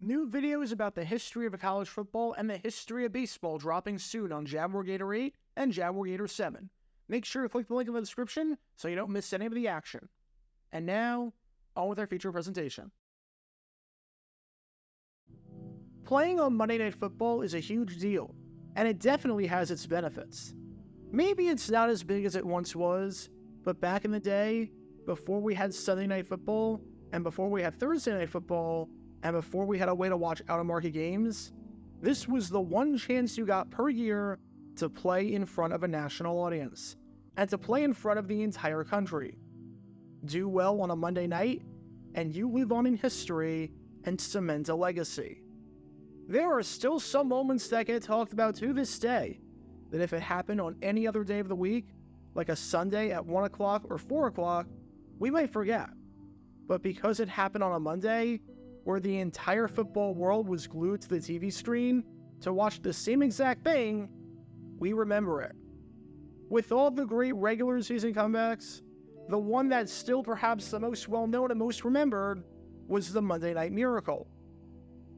New videos about the history of college football and the history of baseball dropping soon on Jaguar Gator 8 and Jaguar Gator 7. Make sure to click the link in the description so you don't miss any of the action. And now, on with our feature presentation. Playing on Monday Night Football is a huge deal, and it definitely has its benefits. Maybe it's not as big as it once was, but back in the day, before we had Sunday Night Football, and before we had Thursday Night Football, and before we had a way to watch out-of-market games, this was the one chance you got per year to play in front of a national audience, and to play in front of the entire country. Do well on a Monday night, and you live on in history and cement a legacy. There are still some moments that get talked about to this day, that if it happened on any other day of the week, like a Sunday at 1 o'clock or 4 o'clock, we might forget. But because it happened on a Monday, where the entire football world was glued to the TV screen to watch the same exact thing, we remember it. With all the great regular season comebacks, the one that's still perhaps the most well-known and most remembered was the Monday Night Miracle.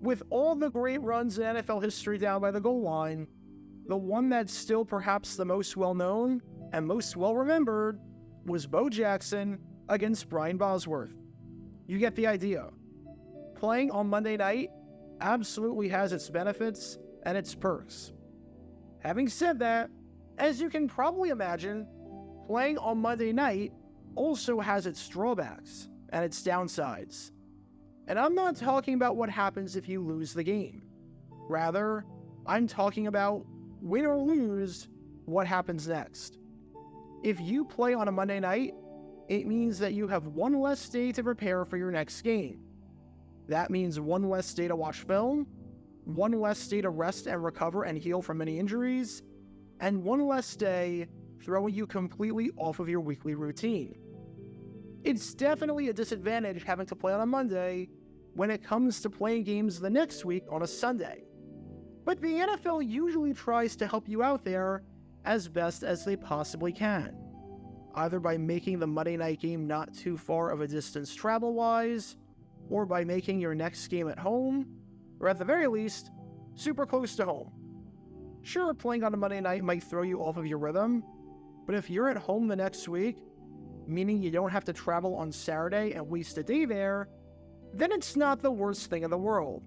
With all the great runs in NFL history down by the goal line, the one that's still perhaps the most well-known and most well-remembered was Bo Jackson against Brian Bosworth. You get the idea. Playing on Monday night absolutely has its benefits and its perks. Having said that, as you can probably imagine, playing on Monday night also has its drawbacks and its downsides. And I'm not talking about what happens if you lose the game. Rather, I'm talking about, win or lose, what happens next. If you play on a Monday night, it means that you have one less day to prepare for your next game. That means one less day to watch film, one less day to rest and recover and heal from any injuries, and one less day throwing you completely off of your weekly routine. It's definitely a disadvantage having to play on a Monday when it comes to playing games the next week on a Sunday. But the NFL usually tries to help you out there as best as they possibly can, either by making the Monday night game not too far of a distance travel-wise, or by making your next game at home, or at the very least, super close to home. Sure, playing on a Monday night might throw you off of your rhythm, but if you're at home the next week, meaning you don't have to travel on Saturday and waste a day there, then it's not the worst thing in the world.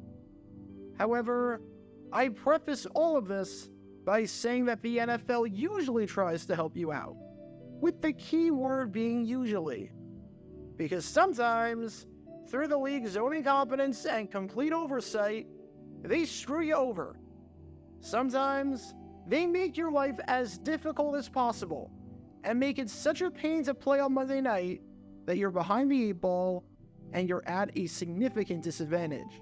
However, I preface all of this by saying that the NFL usually tries to help you out, with the key word being usually. Because sometimes, through the league's own incompetence and complete oversight, they screw you over. Sometimes, they make your life as difficult as possible, and make it such a pain to play on Monday night that you're behind the 8-ball and you're at a significant disadvantage.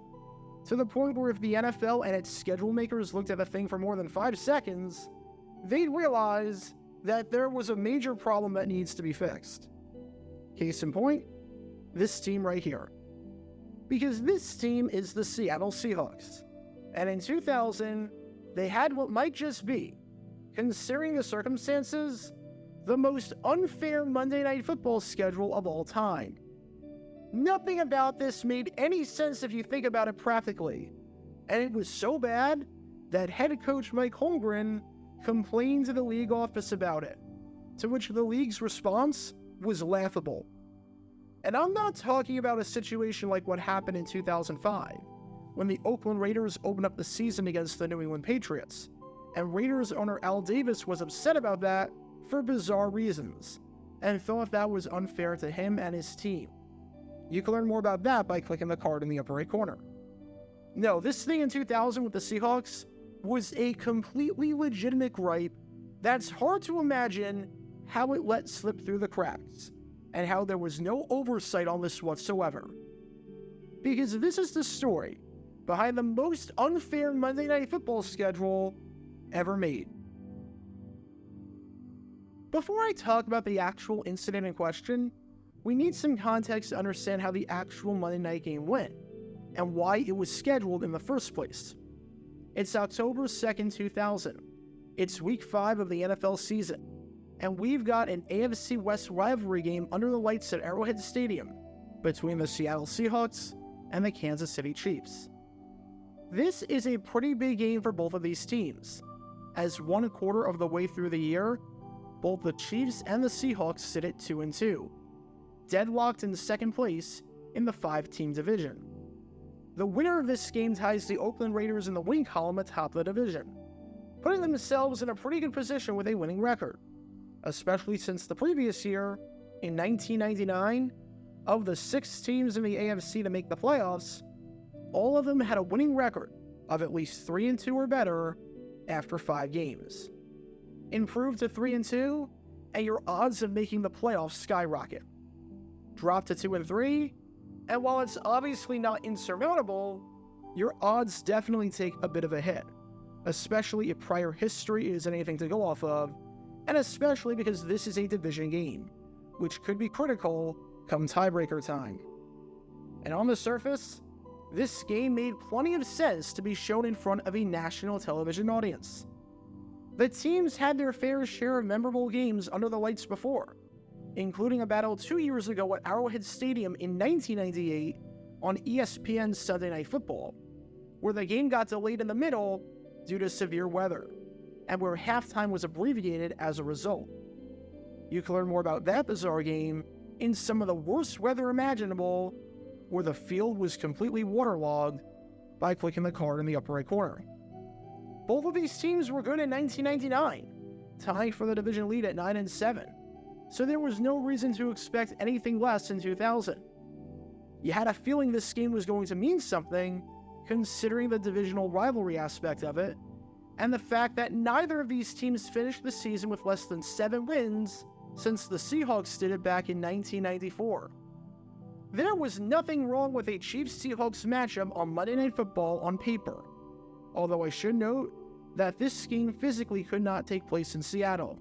To the point where if the NFL and its schedule makers looked at the thing for more than 5 seconds, they'd realize that there was a major problem that needs to be fixed. Case in point, this team right here. Because this team is the Seattle Seahawks. And in 2000, they had what might just be, considering the circumstances, the most unfair Monday Night Football schedule of all time. Nothing about this made any sense if you think about it practically. And it was so bad that head coach Mike Holmgren complained to the league office about it, to which the league's response was laughable. And I'm not talking about a situation like what happened in 2005, when the Oakland Raiders opened up the season against the New England Patriots, and Raiders owner Al Davis was upset about that for bizarre reasons, and thought that was unfair to him and his team. You can learn more about that by clicking the card in the upper right corner. No, this thing in 2000 with the Seahawks was a completely legitimate gripe that's hard to imagine how it let slip through the cracks, and how there was no oversight on this whatsoever. Because this is the story behind the most unfair Monday Night Football schedule ever made. Before I talk about the actual incident in question, we need some context to understand how the actual Monday night game went, and why it was scheduled in the first place. It's October 2nd, 2000. It's week 5 of the NFL season, and we've got an AFC West rivalry game under the lights at Arrowhead Stadium between the Seattle Seahawks and the Kansas City Chiefs. This is a pretty big game for both of these teams, as 1/4 of the way through the year, both the Chiefs and the Seahawks sit at 2-2, deadlocked in second place in the 5-team division. The winner of this game ties the Oakland Raiders in the win column atop the division, putting themselves in a pretty good position with a winning record, especially since the previous year, in 1999, of the 6 teams in the AFC to make the playoffs, all of them had a winning record of at least 3-2 or better after 5 games. Improve to 3-2, and your odds of making the playoffs skyrocket. Drop to 2-3, and while it's obviously not insurmountable, your odds definitely take a bit of a hit, especially if prior history is anything to go off of, and especially because this is a division game, which could be critical come tiebreaker time. And on the surface, this game made plenty of sense to be shown in front of a national television audience. The teams had their fair share of memorable games under the lights before, including a battle 2 years ago at Arrowhead Stadium in 1998 on ESPN's Sunday Night Football, where the game got delayed in the middle due to severe weather, and where halftime was abbreviated as a result. You can learn more about that bizarre game in some of the worst weather imaginable, where the field was completely waterlogged, by clicking the card in the upper right corner. Both of these teams were good in 1999, tying for the division lead at 9-7, so there was no reason to expect anything less in 2000. You had a feeling this game was going to mean something, considering the divisional rivalry aspect of it, and the fact that neither of these teams finished the season with less than 7 wins since the Seahawks did it back in 1994. There was nothing wrong with a Chiefs-Seahawks matchup on Monday Night Football on paper, although I should note that this game physically could not take place in Seattle,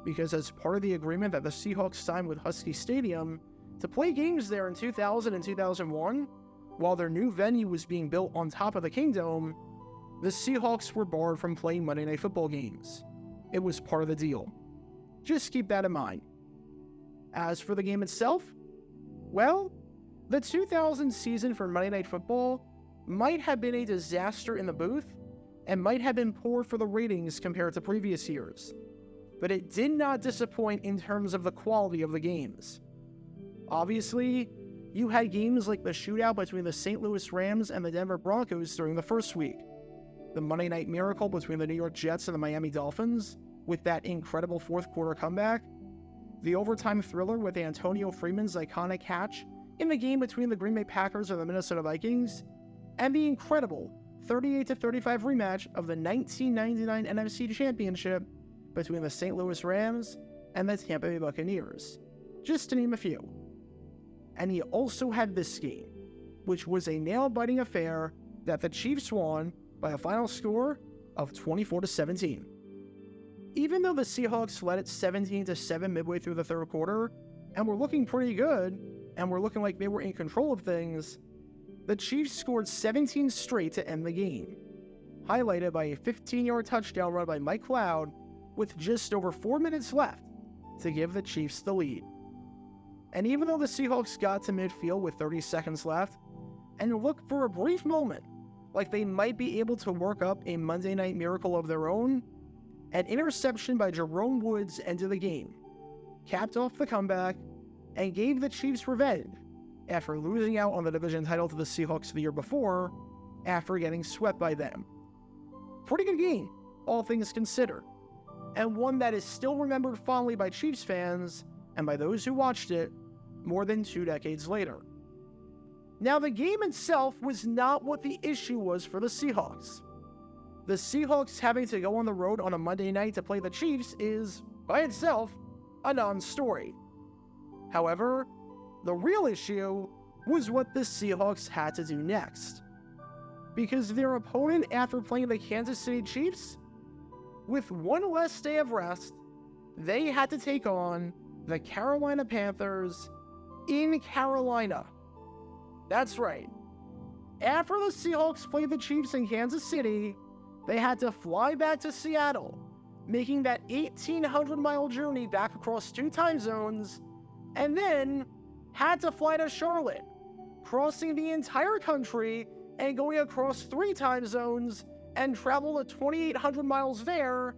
because as part of the agreement that the Seahawks signed with Husky Stadium to play games there in 2000 and 2001, while their new venue was being built on top of the Kingdome, the Seahawks were barred from playing Monday Night Football games. It was part of the deal. Just keep that in mind. As for the game itself, well, the 2000 season for Monday Night Football might have been a disaster in the booth and might have been poor for the ratings compared to previous years, but it did not disappoint in terms of the quality of the games. Obviously, you had games like the shootout between the St. Louis Rams and the Denver Broncos during the first week, the Monday Night Miracle between the New York Jets and the Miami Dolphins with that incredible fourth quarter comeback, the overtime thriller with Antonio Freeman's iconic catch in the game between the Green Bay Packers and the Minnesota Vikings, and the incredible 38-35 rematch of the 1999 NFC Championship between the St. Louis Rams and the Tampa Bay Buccaneers, just to name a few. And he also had this game, which was a nail-biting affair that the Chiefs won by a final score of 24-17. Even though the Seahawks led it 17-7 midway through the third quarter, and were looking pretty good, and were looking like they were in control of things, the Chiefs scored 17 straight to end the game, highlighted by a 15-yard touchdown run by Mike Cloud with just over 4 minutes left to give the Chiefs the lead. And even though the Seahawks got to midfield with 30 seconds left, and looked for a brief moment like they might be able to work up a Monday Night Miracle of their own, an interception by Jerome Woods ended the game, capped off the comeback, and gave the Chiefs revenge after losing out on the division title to the Seahawks the year before after getting swept by them. Pretty good game, all things considered, and one that is still remembered fondly by Chiefs fans and by those who watched it more than 2 decades later. Now, the game itself was not what the issue was for the Seahawks. The Seahawks having to go on the road on a Monday night to play the Chiefs is, by itself, a non-story. However, the real issue was what the Seahawks had to do next. Because their opponent after playing the Kansas City Chiefs, with one less day of rest, they had to take on the Carolina Panthers in Carolina. That's right. After the Seahawks played the Chiefs in Kansas City, they had to fly back to Seattle, making that 1,800-mile journey back across 2 time zones, and then had to fly to Charlotte, crossing the entire country and going across 3 time zones and travel to 2,800 miles there,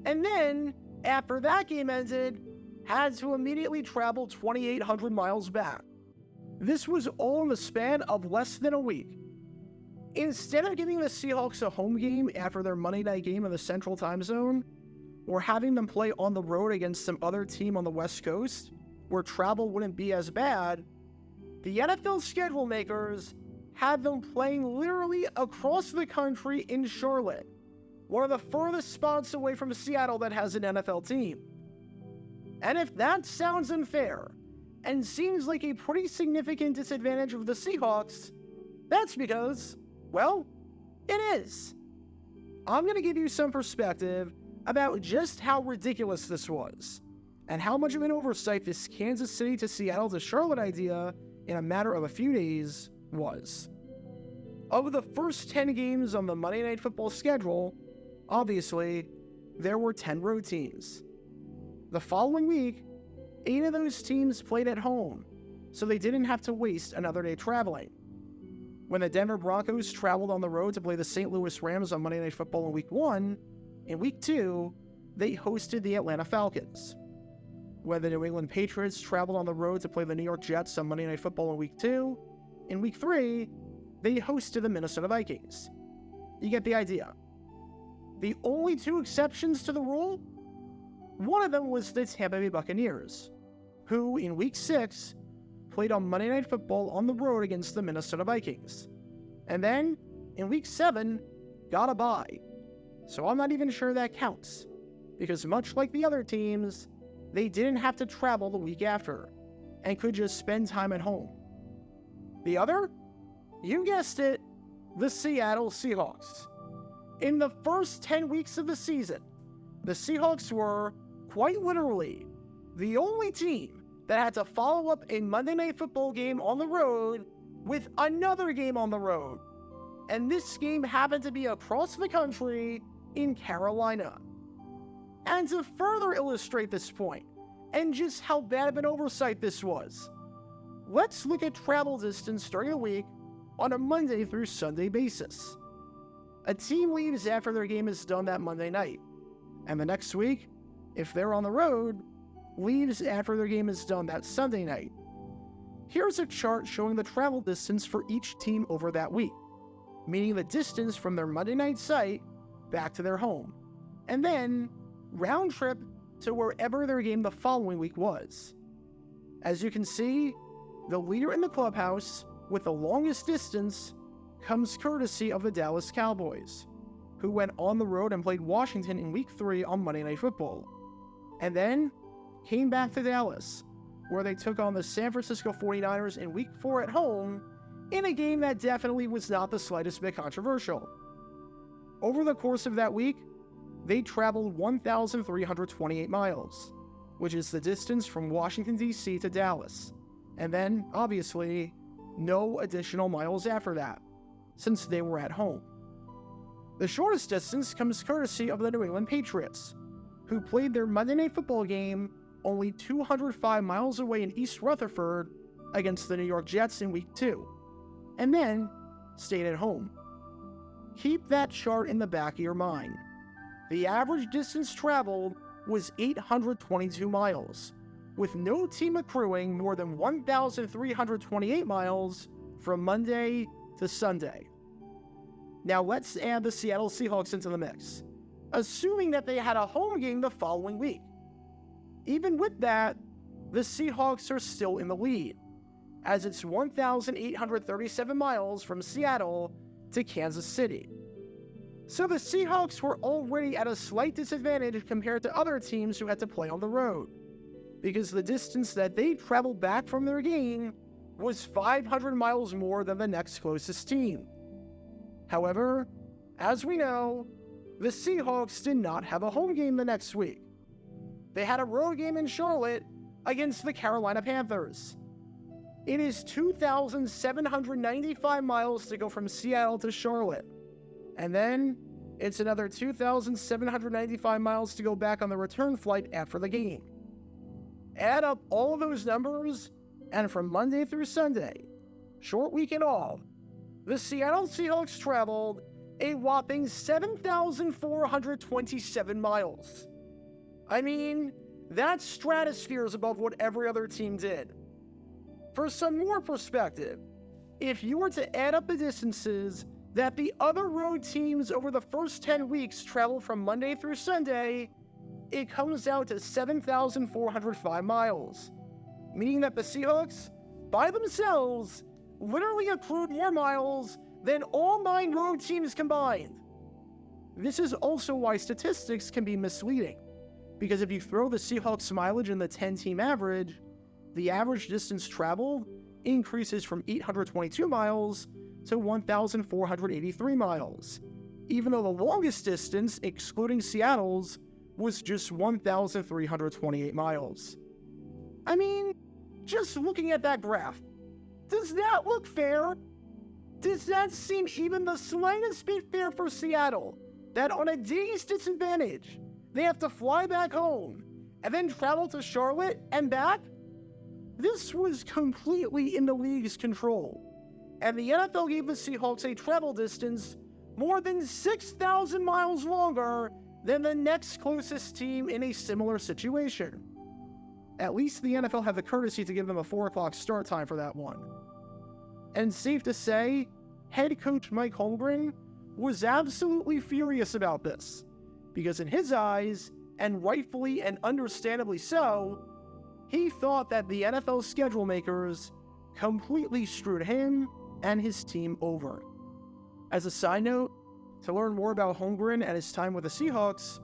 and then, after that game ended, had to immediately travel 2,800 miles back. This was all in the span of less than a week. Instead of giving the Seahawks a home game after their Monday night game in the Central Time Zone, or having them play on the road against some other team on the West Coast, where travel wouldn't be as bad, the NFL schedule makers had them playing literally across the country in Charlotte, one of the furthest spots away from Seattle that has an NFL team. And if that sounds unfair, and seems like a pretty significant disadvantage of the Seahawks, that's because, well, it is. I'm going to give you some perspective about just how ridiculous this was, and how much of an oversight this Kansas City to Seattle to Charlotte idea in a matter of a few days was. Of the first 10 games on the Monday Night Football schedule, obviously, there were 10 road teams. The following week, 8 of those teams played at home, so they didn't have to waste another day traveling. When the Denver Broncos traveled on the road to play the St. Louis Rams on Monday Night Football in Week 1, in Week 2, they hosted the Atlanta Falcons. When the New England Patriots traveled on the road to play the New York Jets on Monday Night Football in Week 2, in Week 3, they hosted the Minnesota Vikings. You get the idea. The only 2 exceptions to the rule? One of them was the Tampa Bay Buccaneers, who, in Week 6, played on Monday Night Football on the road against the Minnesota Vikings. And then, in Week 7, got a bye. So I'm not even sure that counts, because much like the other teams, they didn't have to travel the week after, and could just spend time at home. The other? You guessed it, the Seattle Seahawks. In the first 10 weeks of the season, the Seahawks were, quite literally, the only team that had to follow up a Monday Night Football game on the road with another game on the road. And this game happened to be across the country in Carolina. And to further illustrate this point, and just how bad of an oversight this was, let's look at travel distance during the week on a Monday through Sunday basis. A team leaves after their game is done that Monday night, and the next week, if they're on the road, leaves after their game is done that Sunday night. Here's a chart showing the travel distance for each team over that week, meaning the distance from their Monday night site back to their home, and then round trip to wherever their game the following week was. As you can see, the leader in the clubhouse with the longest distance comes courtesy of the Dallas Cowboys, who went on the road and played Washington in Week 3 on Monday Night Football, and then came back to Dallas, where they took on the San Francisco 49ers in Week 4 at home, in a game that definitely was not the slightest bit controversial. Over the course of that week, they traveled 1,328 miles, which is the distance from Washington, D.C. to Dallas, and then, obviously, no additional miles after that, since they were at home. The shortest distance comes courtesy of the New England Patriots, who played their Monday Night Football game only 205 miles away in East Rutherford against the New York Jets in Week 2, and then stayed at home. Keep that chart in the back of your mind. The average distance traveled was 822 miles, with no team accruing more than 1,328 miles from Monday to Sunday. Now let's add the Seattle Seahawks into the mix, assuming that they had a home game the following week. Even with that, the Seahawks are still in the lead, as it's 1,837 miles from Seattle to Kansas City. So the Seahawks were already at a slight disadvantage compared to other teams who had to play on the road, because the distance that they traveled back from their game was 500 miles more than the next closest team. However, as we know, the Seahawks did not have a home game the next week. They had a road game in Charlotte against the Carolina Panthers. It is 2,795 miles to go from Seattle to Charlotte. And then it's another 2,795 miles to go back on the return flight after the game. Add up all of those numbers, and from Monday through Sunday, short week and all, the Seattle Seahawks traveled a whopping 7,427 miles. I mean, that's stratospheres above what every other team did. For some more perspective, if you were to add up the distances that the other road teams over the first 10 weeks traveled from Monday through Sunday, it comes out to 7,405 miles, meaning that the Seahawks, by themselves, literally accrued more miles than all 9 road teams combined. This is also why statistics can be misleading, because if you throw the Seahawks mileage in the 10-team average, the average distance traveled increases from 822 miles to 1,483 miles, even though the longest distance, excluding Seattle's, was just 1,328 miles. I mean, just looking at that graph, does that look fair? Does that seem even the slightest bit fair for Seattle, that on a day's disadvantage, they have to fly back home and then travel to Charlotte and back? This was completely in the league's control, and the NFL gave the Seahawks a travel distance more than 6,000 miles longer than the next closest team in a similar situation. At least the NFL had the courtesy to give them a 4 o'clock start time for that one. And safe to say, head coach Mike Holmgren was absolutely furious about this, because in his eyes, and rightfully and understandably so, he thought that the NFL schedule makers completely screwed him and his team over. As a side note, to learn more about Holmgren and his time with the Seahawks,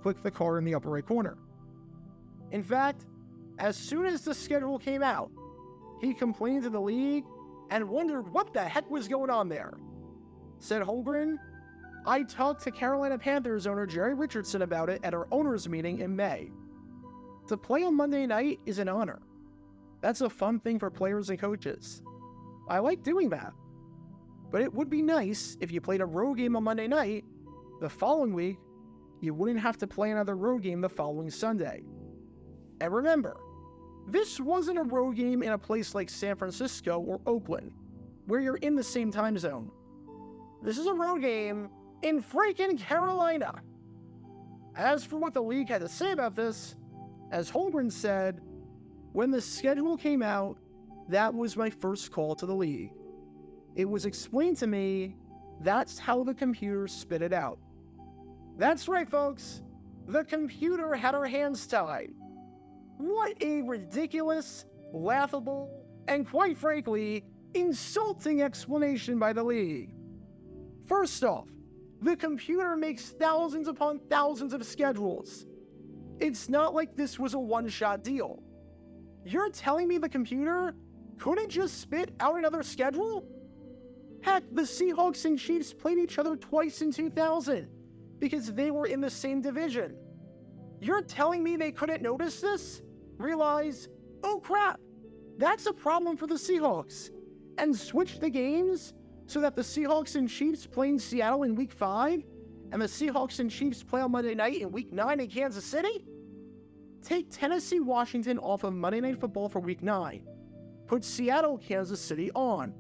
click the card in the upper right corner. In fact, as soon as the schedule came out, he complained to the league and wondered what the heck was going on there. Said Holmgren, "I talked to Carolina Panthers owner Jerry Richardson about it at our owners meeting in May. To play on Monday night is an honor. That's a fun thing for players and coaches. I like doing that. But it would be nice if you played a road game on Monday night, the following week, you wouldn't have to play another road game the following Sunday. And remember, this wasn't a road game in a place like San Francisco or Oakland, where you're in the same time zone. This is a road game in freaking Carolina." As for what the league had to say about this, as Holmgren said, "When the schedule came out, that was my first call to the league. It was explained to me, that's how the computer spit it out." That's right, folks. The computer had her hands tied. What a ridiculous, laughable, and quite frankly, insulting explanation by the league. First off, the computer makes thousands upon thousands of schedules. It's not like this was a one-shot deal. You're telling me the computer couldn't just spit out another schedule? Heck, the Seahawks and Chiefs played each other twice in 2000 because they were in the same division. You're telling me they couldn't notice this? Realize, oh crap, that's a problem for the Seahawks, and switch the games so that the Seahawks and Chiefs play in Seattle in Week 5, and the Seahawks and Chiefs play on Monday night in Week 9 in Kansas City? Take Tennessee-Washington off of Monday Night Football for Week 9. Put Seattle-Kansas City on.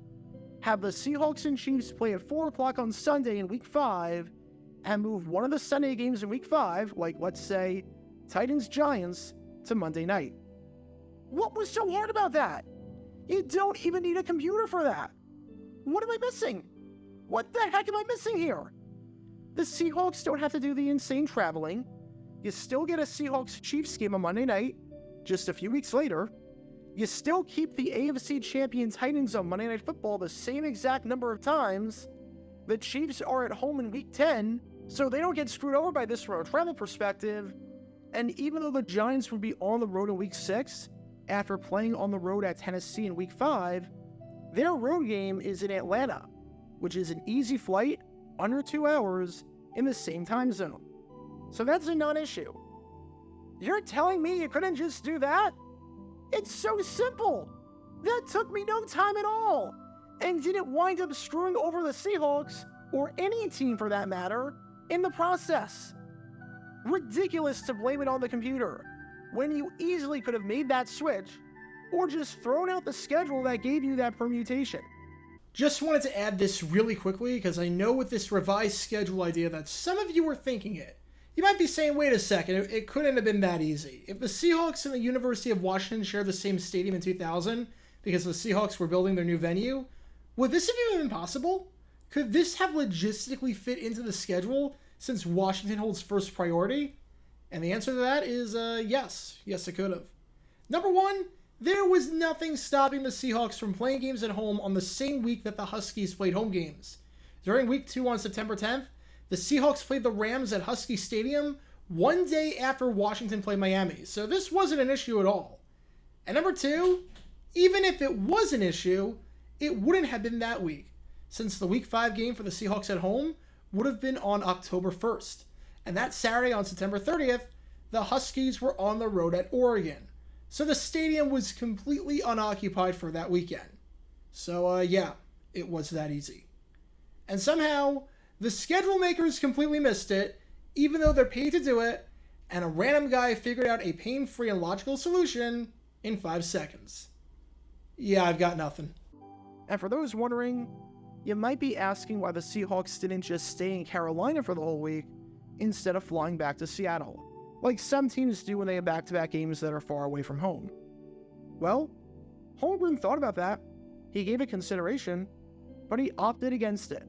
Have the Seahawks and Chiefs play at 4 o'clock on Sunday in Week 5, and move one of the Sunday games in Week 5, like let's say Titans-Giants, to Monday night. What was so hard about that? You don't even need a computer for that. What am I missing? What the heck am I missing here? The Seahawks don't have to do the insane traveling. You still get a Seahawks-Chiefs game on Monday night, just a few weeks later. You still keep the AFC champion Titans on Monday Night Football the same exact number of times. The Chiefs are at home in Week 10, so they don't get screwed over by this from a travel perspective. And even though the Giants would be on the road in Week 6, after playing on the road at Tennessee in Week 5, their road game is in Atlanta, which is an easy flight, under 2 hours, in the same time zone. So that's a non-issue. You're telling me you couldn't just do that? It's so simple. That took me no time at all, and didn't wind up screwing over the Seahawks, or any team for that matter, in the process. Ridiculous to blame it on the computer, when you easily could have made that switch, or just thrown out the schedule that gave you that permutation. Just wanted to add this really quickly because I know with this revised schedule idea that some of you were thinking it. You might be saying, wait a second, it couldn't have been that easy. If the Seahawks and the University of Washington shared the same stadium in 2000 because the Seahawks were building their new venue, would this have even been possible? Could this have logistically fit into the schedule since Washington holds first priority? And the answer to that is yes. Yes, it could have. Number one, there was nothing stopping the Seahawks from playing games at home on the same week that the Huskies played home games. During week 2 on September 10th, the Seahawks played the Rams at Husky Stadium one day after Washington played Miami, so this wasn't an issue at all. And number two, even if it was an issue, it wouldn't have been that week, since the week 5 game for the Seahawks at home would have been on October 1st. And that Saturday on September 30th, the Huskies were on the road at Oregon. So the stadium was completely unoccupied for that weekend. So yeah, it was that easy. And somehow, the schedule makers completely missed it, even though they're paid to do it, and a random guy figured out a pain-free and logical solution in 5 seconds. Yeah, I've got nothing. And for those wondering, you might be asking why the Seahawks didn't just stay in Carolina for the whole week instead of flying back to Seattle, like some teams do when they have back-to-back games that are far away from home. Well, Holmgren thought about that. He gave it consideration, but he opted against it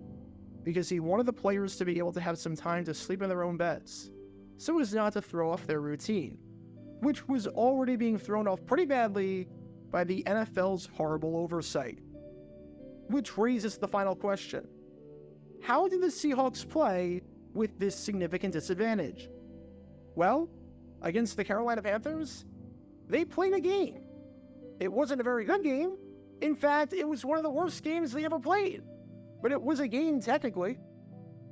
because he wanted the players to be able to have some time to sleep in their own beds, so as not to throw off their routine, which was already being thrown off pretty badly by the NFL's horrible oversight. Which raises the final question. How did the Seahawks play with this significant disadvantage? Well, against the Carolina Panthers, they played a game. It wasn't a very good game. In fact, it was one of the worst games they ever played. But it was a game technically,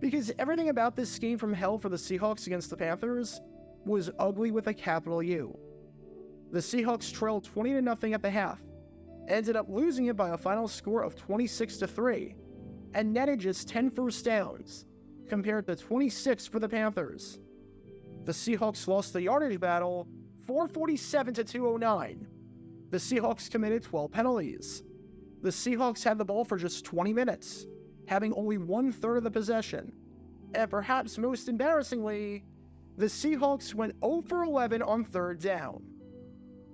because everything about this game from hell for the Seahawks against the Panthers was ugly with a capital U. The Seahawks trailed 20-0 at the half, ended up losing it by a final score of 26-3, and netted just 10 first downs, compared to 26 for the Panthers. The Seahawks lost the yardage battle 447 to 209. The Seahawks committed 12 penalties. The Seahawks had the ball for just 20 minutes, having only 1/3 of the possession. And perhaps most embarrassingly, the Seahawks went 0 for 11 on 3rd down.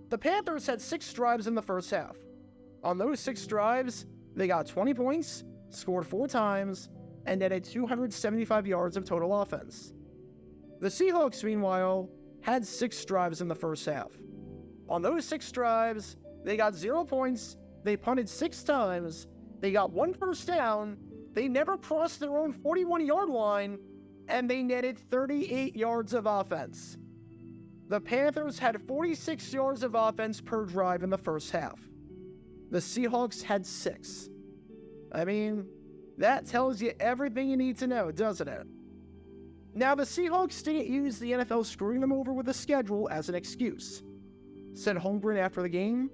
The Panthers had 6 drives in the first half. On those 6 drives, they got 20 points, scored 4 times, and netted 275 yards of total offense. The Seahawks, meanwhile, had 6 drives in the first half. On those 6 drives, they got 0 points, they punted 6 times, they got 1 first down, they never crossed their own 41-yard line, and they netted 38 yards of offense. The Panthers had 46 yards of offense per drive in the first half. The Seahawks had 6. I mean, that tells you everything you need to know, doesn't it? Now, the Seahawks didn't use the NFL screwing them over with the schedule as an excuse. Said Holmgren after the game,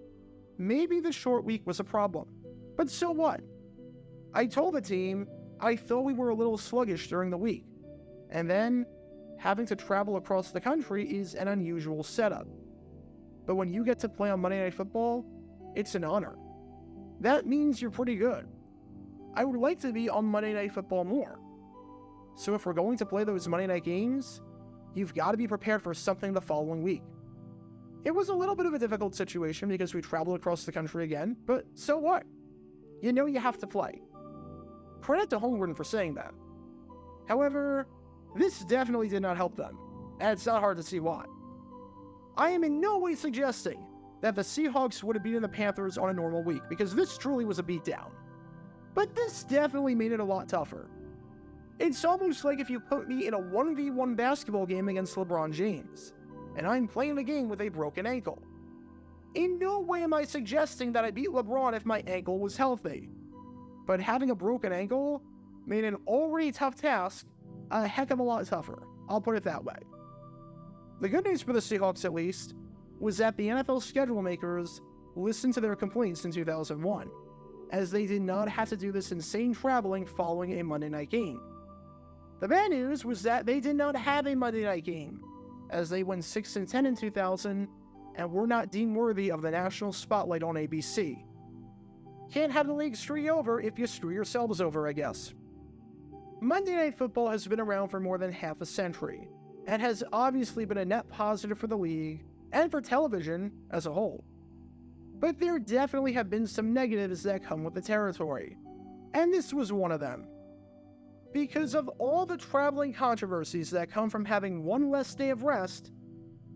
maybe the short week was a problem, but so what? I told the team I thought we were a little sluggish during the week, and then having to travel across the country is an unusual setup. But when you get to play on Monday Night Football, it's an honor. That means you're pretty good. I would like to be on Monday Night Football more. So if we're going to play those Monday night games, you've got to be prepared for something the following week. It was a little bit of a difficult situation because we traveled across the country again, but so what? You know you have to play. Credit to Holmgren for saying that. However, this definitely did not help them, and it's not hard to see why. I am in no way suggesting that the Seahawks would have beaten the Panthers on a normal week, because this truly was a beatdown. But this definitely made it a lot tougher. It's almost like if you put me in a 1v1 basketball game against LeBron James, and I'm playing the game with a broken ankle. In no way am I suggesting that I beat LeBron if my ankle was healthy. But having a broken ankle made an already tough task a heck of a lot tougher. I'll put it that way. The good news for the Seahawks, at least, was that the NFL schedule makers listened to their complaints in 2001, as they did not have to do this insane traveling following a Monday night game. The bad news was that they did not have a Monday night game, as they went 6-10 in 2000 and were not deemed worthy of the national spotlight on ABC. Can't have the league screw you over if you screw yourselves over, I guess. Monday Night Football has been around for more than half a century, and has obviously been a net positive for the league and for television as a whole. But there definitely have been some negatives that come with the territory, and this was one of them. Because of all the traveling controversies that come from having one less day of rest,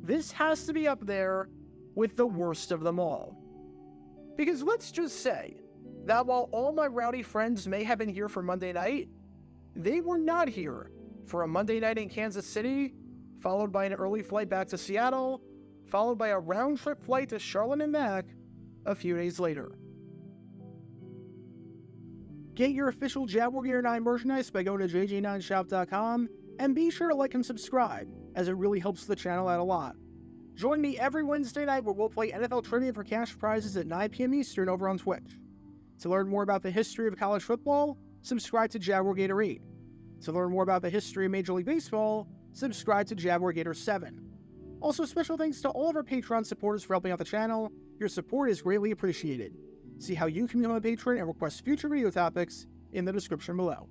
this has to be up there with the worst of them all. Because let's just say that while all my rowdy friends may have been here for Monday night, they were not here for a Monday night in Kansas City, followed by an early flight back to Seattle, followed by a round-trip flight to Charlotte and back a few days later. Get your official Jaguar Gear 9 merchandise by going to jj9shop.com, and be sure to like and subscribe, as it really helps the channel out a lot. Join me every Wednesday night where we'll play NFL Trivia for cash prizes at 9 p.m. Eastern over on Twitch. To learn more about the history of college football, subscribe to Jaguar Gator 8. To learn more about the history of Major League Baseball, subscribe to Jaguar Gator 7. Also, special thanks to all of our Patreon supporters for helping out the channel. Your support is greatly appreciated. See how you can become a patron and request future video topics in the description below.